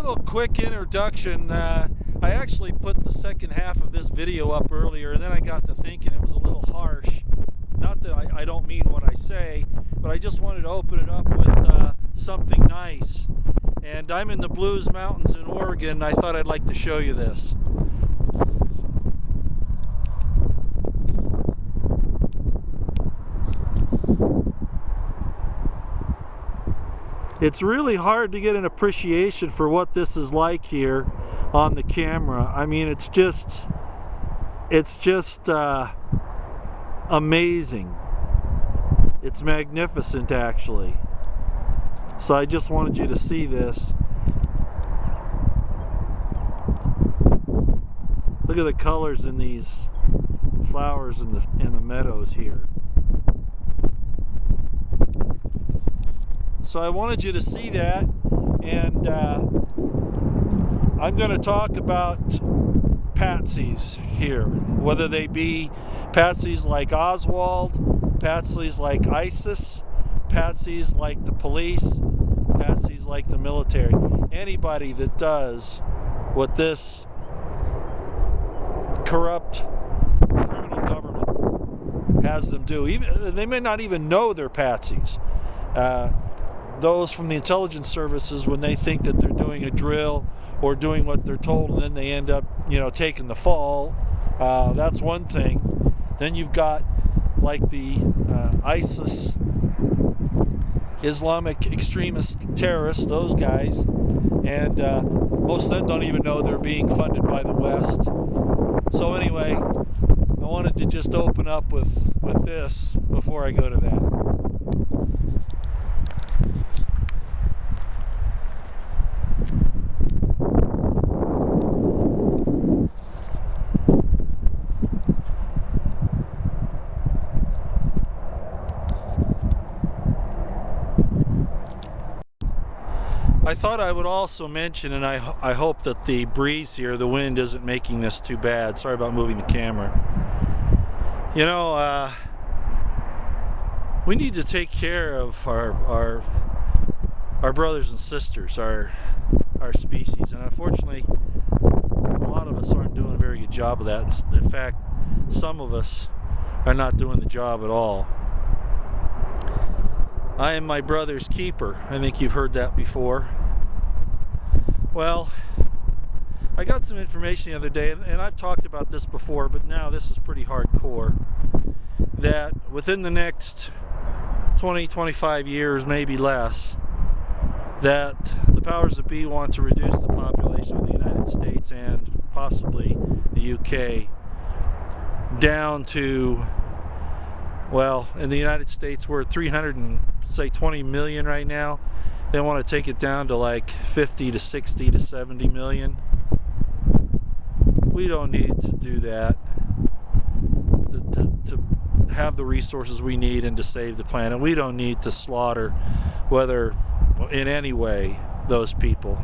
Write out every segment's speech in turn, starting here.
little quick introduction. I actually put the second half of this video up earlier, and then I got to thinking it was a little harsh. Not that I don't mean what I say, but I just wanted to open it up with something nice. And I'm in the Blues Mountains in Oregon. I thought I'd like to show you this. It's really hard to get an appreciation for what this is like here on the camera. I mean, it's just amazing. It's magnificent, actually. So I just wanted you to see this. Look at the colors in these flowers in the meadows here. So I wanted you to see that, and I'm going to talk about Patsies here, whether they be Patsies like Oswald, Patsies like ISIS, Patsies like the police, Patsies like the military. Anybody that does what this corrupt criminal government has them do, even they may not even know they're Patsies. Those from the intelligence services, when they think that they're doing a drill or doing what they're told, and then they end up, taking the fall, that's one thing. Then you've got like the ISIS, Islamic extremist terrorists, those guys, and most of them don't even know they're being funded by the West. So anyway, I wanted to just open up with this before I go to that. I thought I would also mention, and I hope that the breeze here, the wind, isn't making this too bad. Sorry about moving the camera. We need to take care of our brothers and sisters, our species, and unfortunately, a lot of us aren't doing a very good job of that. In fact, some of us are not doing the job at all. I am my brother's keeper. I think you've heard that before. Well, I got some information the other day, and I've talked about this before, but now this is pretty hardcore, that within the next 20-25 years, maybe less, that the powers that be want to reduce the population of the United States and possibly the UK down to, well, in the United States we're at 320 million right now. They want to take it down to like 50 to 60 to 70 million. We don't need to do that to have the resources we need and to save the planet. We don't need to slaughter, whether in any way, those people.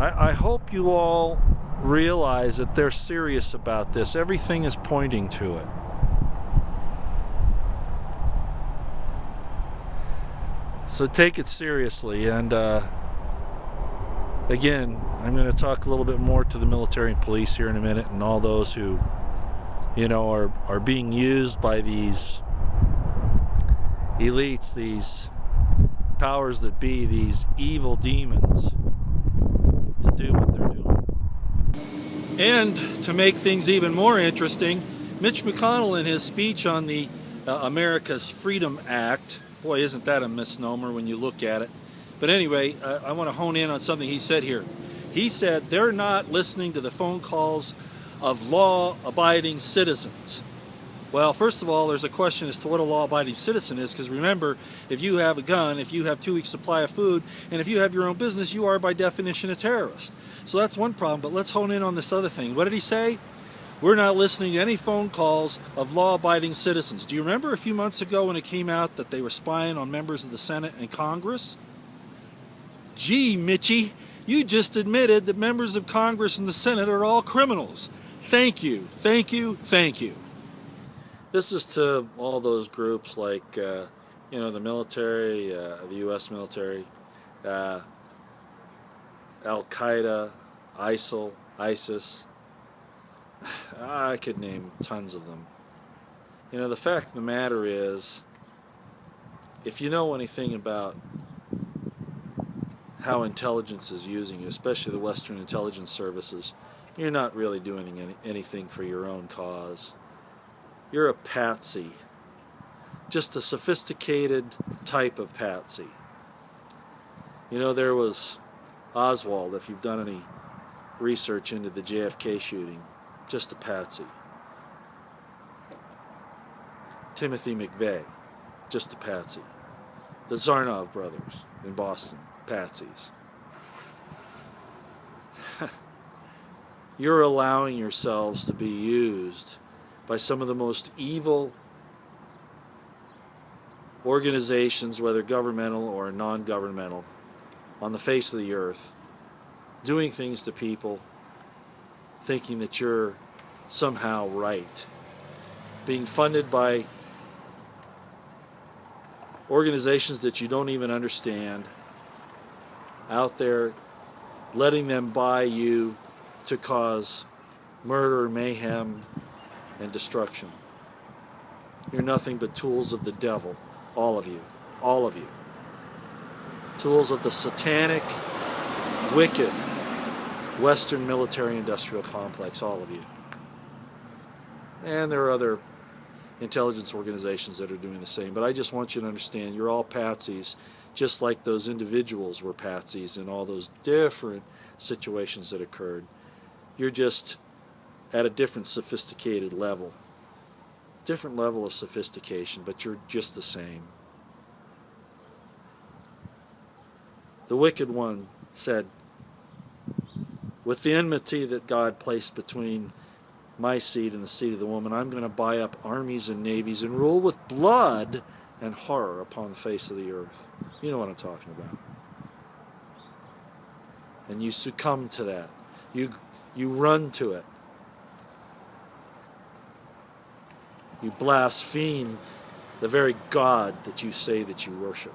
I hope you all realize that they're serious about this. Everything is pointing to it. So take it seriously, and again, I'm going to talk a little bit more to the military and police here in a minute, and all those who, are being used by these elites, these powers that be, these evil demons, to do what they're doing. And to make things even more interesting, Mitch McConnell, in his speech on the America's Freedom Act, boy, isn't that a misnomer when you look at it. But anyway, I want to hone in on something he said here. He said they're not listening to the phone calls of law-abiding citizens. Well, first of all, there's a question as to what a law-abiding citizen is, because remember, if you have a gun, if you have 2 weeks' supply of food, and if you have your own business, you are by definition a terrorist. So that's one problem, but let's hone in on this other thing. What did he say? We're not listening to any phone calls of law-abiding citizens. Do you remember a few months ago when it came out that they were spying on members of the Senate and Congress? Gee, Mitchie, you just admitted that members of Congress and the Senate are all criminals. Thank you, thank you, thank you. This is to all those groups like, the military, the U.S. military, Al-Qaeda, ISIL, ISIS. I could name tons of them. You know, the fact of the matter is, if you know anything about how intelligence is using you, especially the Western intelligence services, you're not really doing anything for your own cause. You're a patsy. Just a sophisticated type of patsy. You know, there was Oswald, if you've done any research into the JFK shooting, just a patsy. Timothy McVeigh, just a patsy. The Zarnov brothers in Boston, patsies. You're allowing yourselves to be used by some of the most evil organizations, whether governmental or non-governmental, on the face of the earth, doing things to people, thinking that you're somehow right, being funded by organizations that you don't even understand, out there letting them buy you to cause murder, mayhem, and destruction. You're nothing but tools of the devil, all of you, all of you. Tools of the satanic, wicked Western military-industrial complex, all of you. And there are other intelligence organizations that are doing the same. But I just want you to understand, you're all patsies, just like those individuals were patsies in all those different situations that occurred. You're just at a different sophisticated level. Different level of sophistication, but you're just the same. The wicked one said, with the enmity that God placed between my seed and the seed of the woman, I'm going to buy up armies and navies and rule with blood and horror upon the face of the earth. You know what I'm talking about. And you succumb to that. You run to it. You blaspheme the very God that you say that you worship.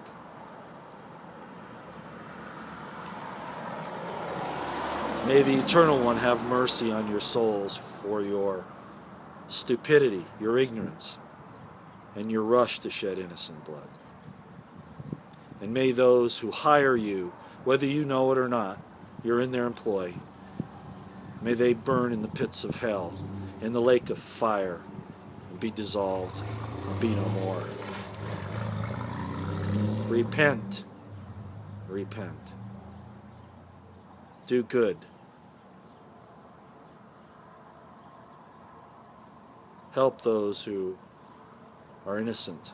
May the Eternal One have mercy on your souls for your stupidity, your ignorance, and your rush to shed innocent blood. And may those who hire you, whether you know it or not, you're in their employ, may they burn in the pits of hell, in the lake of fire, and be dissolved and be no more. Repent. Repent. Do good. Help those who are innocent.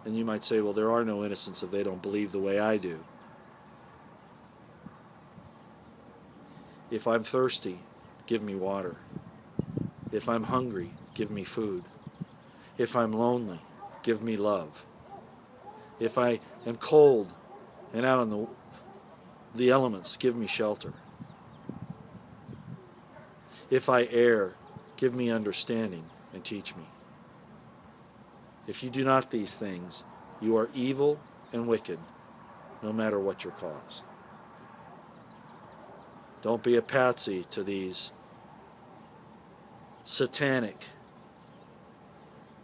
And you might say, well, there are no innocents if they don't believe the way I do. If I'm thirsty, give me water. If I'm hungry, give me food. If I'm lonely, give me love. If I am cold and out on the elements, give me shelter. If I err, give me understanding and teach me. If you do not these things, you are evil and wicked, no matter what your cause. Don't be a patsy to these satanic,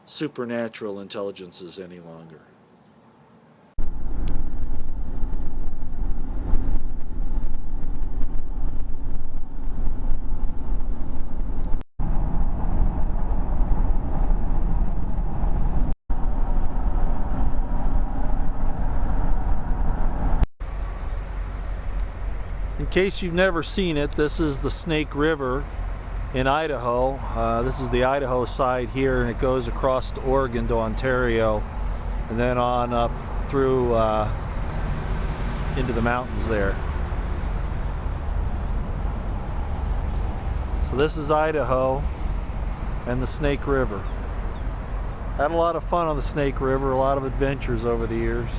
supernatural intelligences any longer. In case you've never seen it, this is the Snake River in Idaho. This is the Idaho side here, and it goes across to Oregon to Ontario, and then on up through into the mountains there. So this is Idaho and the Snake River. Had a lot of fun on the Snake River, a lot of adventures over the years.